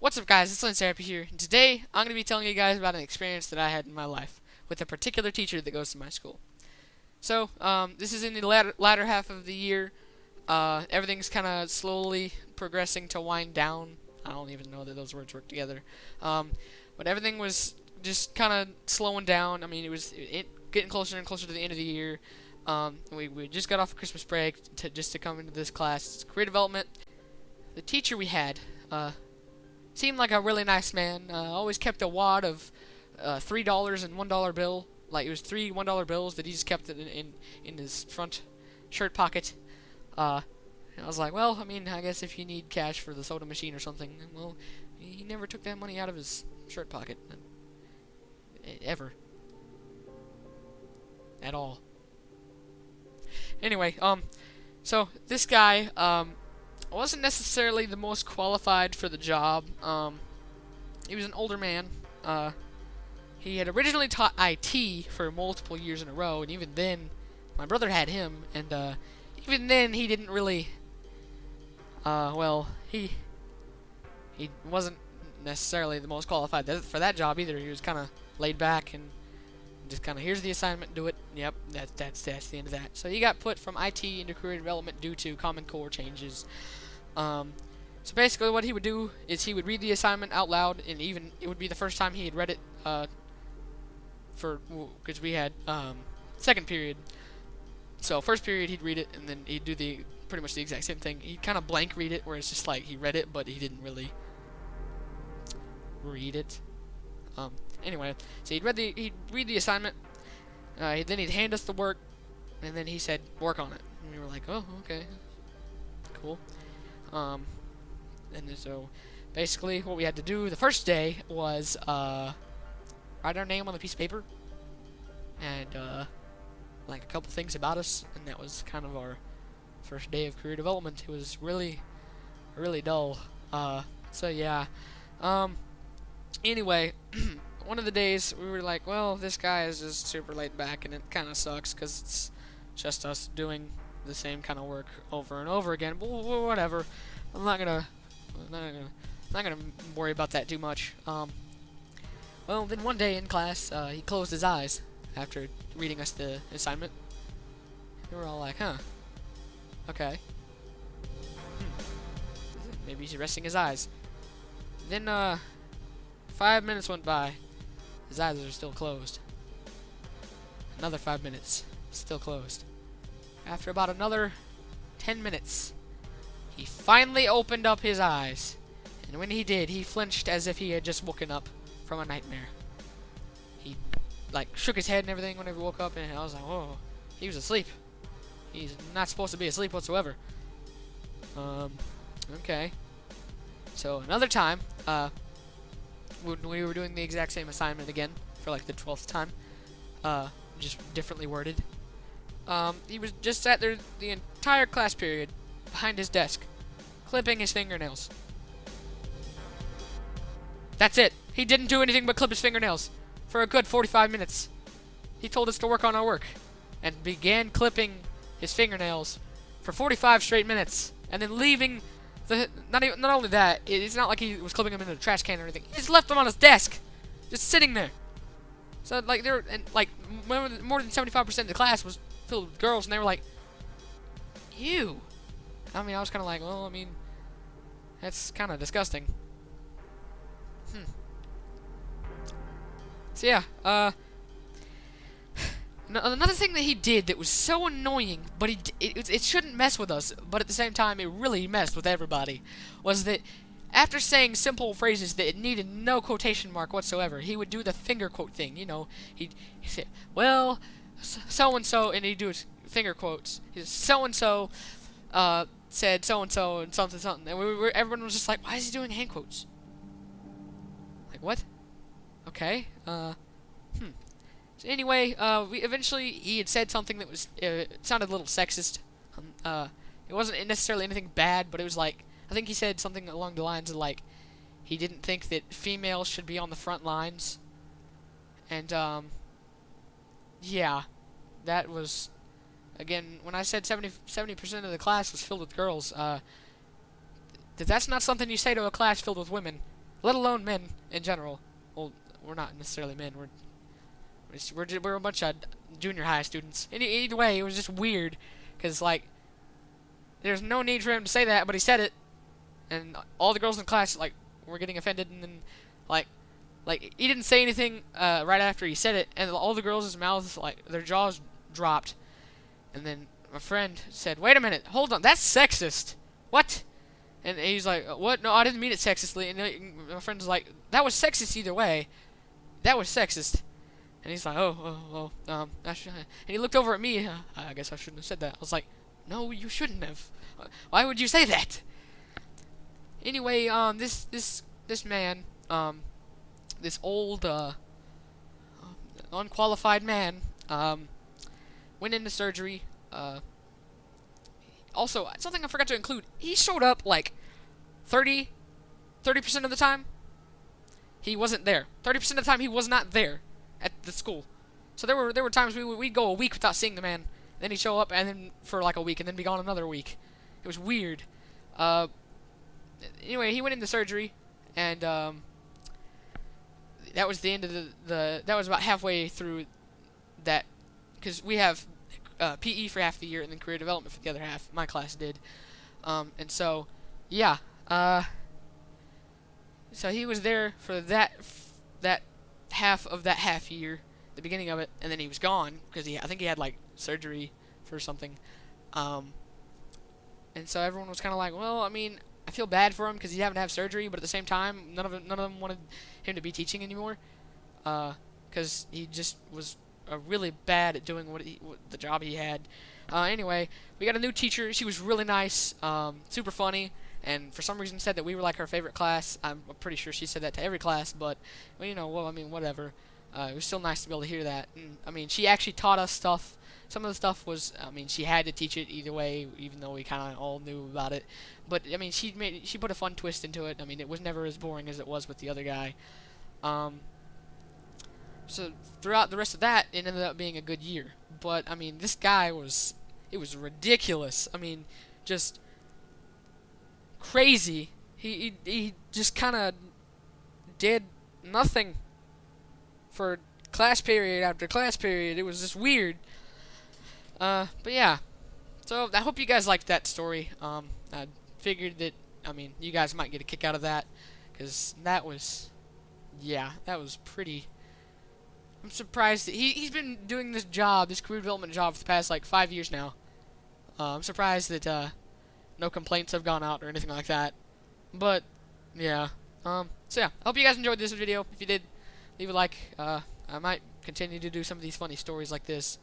What's up, guys? It's Lance Therapy here, and today I'm going to be telling you guys about an experience that I had in my life with a particular teacher that goes to my school. This is in the latter half of the year. Everything's kind of slowly progressing to wind down. I don't even know that those words work together. But everything was just kind of slowing down. I mean, it getting closer and closer to the end of the year. We just got off of Christmas break to come into this class. It's career development. The teacher we had, seemed like a really nice man. Always kept a wad of $3 and $1 bill. Like, it was three $1 bills that he just kept in his front shirt pocket. And I was like, well, I mean, I guess if you need cash for the soda machine or something, well, he never took that money out of his shirt pocket. Ever. At all. Anyway, so this guy, wasn't necessarily the most qualified for the job. He was an older man. He had originally taught IT for multiple years in a row, and even then, my brother had him, and even then, he didn't really. He wasn't necessarily the most qualified for that job either. He was kind of laid back and just kind of, here's the assignment, do it. Yep, that's the end of that. So he got put from IT into career development due to Common Core changes. So basically what he would do is he would read the assignment out loud, and even it would be the first time he had read it, because we had, second period. So first period he'd read it, and then he'd do pretty much the exact same thing. He'd kind of blank read it, where it's just like he read it, but he didn't really read it. Anyway, so he'd read the assignment, then he'd hand us the work, and then he said, work on it. And we were like, oh, okay, cool. And so basically what we had to do the first day was write our name on a piece of paper and like a couple things about us, and that was kind of our first day of career development. It was really dull. So yeah. Anyway, one of the days we were like, well, this guy is just super laid back, and it kind of sucks because it's just us doing the same kind of work over and over again. But whatever. I'm not gonna worry about that too much. Well, then one day in class, he closed his eyes after reading us the assignment. We were all like, huh, okay. Maybe he's resting his eyes. Then, 5 minutes went by. His eyes are still closed. Another 5 minutes, still closed. After about another 10 minutes, he finally opened up his eyes. And when he did, he flinched as if he had just woken up from a nightmare. He, like, shook his head and everything whenever he woke up, and I was like, whoa, he was asleep. He's not supposed to be asleep whatsoever. Okay. So, another time, when we were doing the exact same assignment again, for like the 12th time, just differently worded, he was just sat there the entire class period, behind his desk, clipping his fingernails. That's it. He didn't do anything but clip his fingernails for a good 45 minutes. He told us to work on our work, and began clipping his fingernails for 45 straight minutes, and then leaving not only that, it's not like he was clipping them in a trash can or anything. He just left them on his desk, just sitting there. So like more than 75% of the class was filled with girls, and they were like, ew. I mean, I was kind of like, well, I mean, that's kind of disgusting. So yeah, another thing that he did that was so annoying, but it shouldn't mess with us, but at the same time it really messed with everybody, was that after saying simple phrases that needed no quotation mark whatsoever, he would do the finger quote thing. You know, he'd say, well, so-and-so, and he'd do his finger quotes. So-and-so said so-and-so and something, and everyone was just like, why is he doing hand quotes? Like, what? Okay, So anyway, he had said something that was, it sounded a little sexist. It wasn't necessarily anything bad, but it was like, I think he said something along the lines of, like, he didn't think that females should be on the front lines. And, yeah, that was, again, when I said 70% of the class was filled with girls, that's not something you say to a class filled with women. let alone men in general. Well, we're not necessarily men. We're a bunch of junior high students. Either way, it was just weird, cause like there's no need for him to say that, but he said it, and all the girls in class like were getting offended, and then like he didn't say anything right after he said it, and all the girls' mouths like their jaws dropped, and then my friend said, "Wait a minute, hold on, that's sexist." What? And he's like, "What? No, I didn't mean it sexistly." And my friend's like, "That was sexist either way. That was sexist." And he's like, and he looked over at me. I guess I shouldn't have said that. I was like, "No, you shouldn't have. Why would you say that?" Anyway, this man, this old, unqualified man, went into surgery. Also, something I forgot to include. He showed up like 30% of the time. He wasn't there. 30% of the time, he was not there at the school. So there were times we'd go a week without seeing the man. Then he'd show up, and then for like a week, and then be gone another week. It was weird. Anyway, he went into surgery, and that was the end of that was about halfway through that, because we have PE for half the year, and then career development for the other half. My class did. And so, yeah. So he was there for that half of that half year, the beginning of it, and then he was gone because I think he had like surgery for something. And so everyone was kind of like, well, I mean, I feel bad for him because he's having to have surgery, but at the same time, none of them wanted him to be teaching anymore, because he just was really bad at doing the job he had. Anyway, we got a new teacher. She was really nice, super funny, and for some reason said that we were like her favorite class. I'm pretty sure she said that to every class, but well, I mean, whatever. It was still nice to be able to hear that. And, I mean, she actually taught us stuff. Some of the stuff was, I mean, she had to teach it either way, even though we kind of all knew about it. But I mean, she put a fun twist into it. I mean, it was never as boring as it was with the other guy. So throughout the rest of that, it ended up being a good year. But I mean, this guy it was ridiculous. I mean, just crazy. He just kind of did nothing for class period after class period. It was just weird. But yeah. So I hope you guys liked that story. I figured that, I mean, you guys might get a kick out of that, because that was pretty. I'm surprised that he's been doing this career development job for the past like 5 years now. I'm surprised that no complaints have gone out or anything like that. But yeah. So yeah, I hope you guys enjoyed this video. If you did, leave a like. I might continue to do some of these funny stories like this.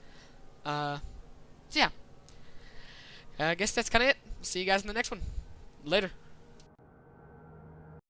So yeah. I guess that's kind of it. See you guys in the next one. Later.